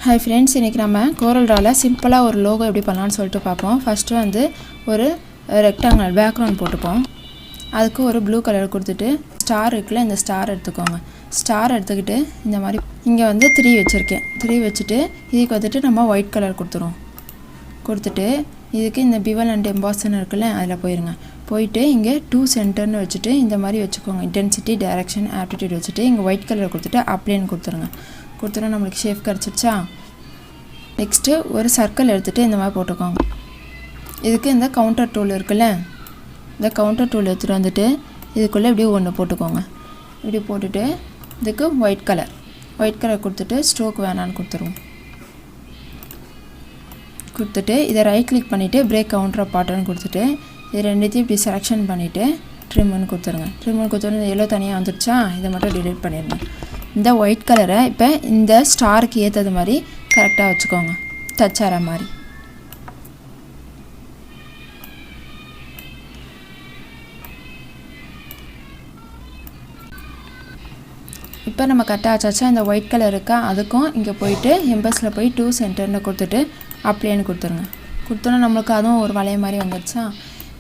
Hi friends, இன்னைக்கு நம்ம Coreldraw சிம்பிளா ஒரு லோகோ எப்படி பண்ணலாம்னு சொல்லிட்டு பாப்போம். ஃபர்ஸ்ட் வந்து ஒரு ரெக்டாங்கிள் பேக்ரவுண்ட் போட்டுப்போம். அதுக்கு ஒரு ப்ளூ கலர் கொடுத்துட்டு ஸ்டார் இருக்குல இந்த ஸ்டார் எடுத்துக்கோங்க. ஸ்டார் எடுத்துக்கிட்டு இந்த மாதிரி இங்க வந்து 3 வச்சிருக்கேன். 3 வச்சிட்டு இதுக்கு வந்துட்டு நம்ம ஒயிட் கலர் கொடுத்துறோம். கொடுத்துட்டு இதுக்கு இந்த bevel and embossன்னு இருக்குல அதுல போயிருங்க. போயிட்டு இங்க 2 சென்டர்னு வச்சிட்டு இந்த மாதிரி வெச்சுக்கோங்க. இன்டென்சிட்டி, டைரக்ஷன், ஆப்டிட்யூட் வச்சிட்டு இங்க ஒயிட் கலர் கொடுத்துட்டு அப்ளைன்னு கொடுத்துருங்க. கொடுத்தா நமக்கு ஷேப் கிடைச்சிடுச்சா. நெக்ஸ்ட் ஒரு சர்க்கிள் எடுத்துட்டு இந்த மாதிரி போட்டுக்கோங்க. இதுக்கு இந்த கவுண்டர் டூல் இருக்குல இந்த கவுண்டர் டூல் எடுத்துட்டு வந்துட்டு இதுக்குள்ள இப்படி ஒன்னு போட்டுக்கோங்க. இப்படி போட்டுட்டு இதுக்கு ஒயிட் கலர் கொடுத்துட்டு ஸ்ட்ரோக் வேணான்னு கொடுத்துருவோம். கொடுத்துட்டு இதை ரைட் கிளிக் பண்ணிட்டு பிரேக் கவுண்டர் பாட்டர்ன் கொடுத்துட்டு இது ரெண்டுத்தையும் இப்படி செலக்ஷன் பண்ணிட்டு ட்ரிம்னு கொடுத்துருங்க. ட்ரிம்னு கொடுத்தோன்னே எல்லோ தனியாக வந்துடுச்சா இதை மட்டும் டிலீட் பண்ணிடுங்க. இந்த ஒயிட் கலரை இப்போ இந்த ஸ்டாருக்கு ஏற்றது மாதிரி கரெக்டாக வச்சுக்கோங்க. டச் ஆகிற மாதிரி. இப்போ நம்ம கரெக்டாக ஆச்சாச்சா இந்த ஒயிட் கலர் இருக்கா அதுக்கும் இங்கே போயிட்டு எம்பஸில் போய் 2 சென்டர்னு கொடுத்துட்டு அப்ளைன்னு கொடுத்துருங்க. கொடுத்தோன்னா நம்மளுக்கு அதுவும் ஒரு வளைய மாதிரி வந்துடுச்சா.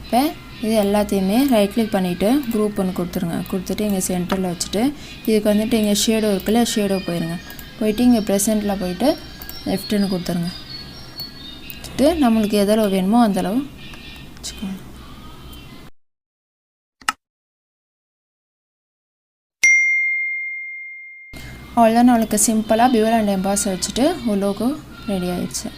இப்போ இது எல்லாத்தையுமே ரைட் கிளிக் பண்ணிவிட்டு குரூப் ஒன்று கொடுத்துருங்க. கொடுத்துட்டு இங்கே சென்டரில் வச்சுட்டு இதுக்கு வந்துட்டு இங்கே ஷேடோ இருக்குல்ல ஷேடோ போயிருங்க. போயிட்டு இங்கே ப்ரெசென்ட்டில் போயிட்டு லெஃப்ட்டுன்னு கொடுத்துருங்க. வச்சுட்டு நம்மளுக்கு எதளவு வேணுமோ அந்தளவு வச்சுக்கோங்க. அவ்வளோதான் நம்மளுக்கு சிம்பிளாக bevel and emboss வச்சுட்டு ஒரு லோகோ ரெடி ஆயிடுச்சு.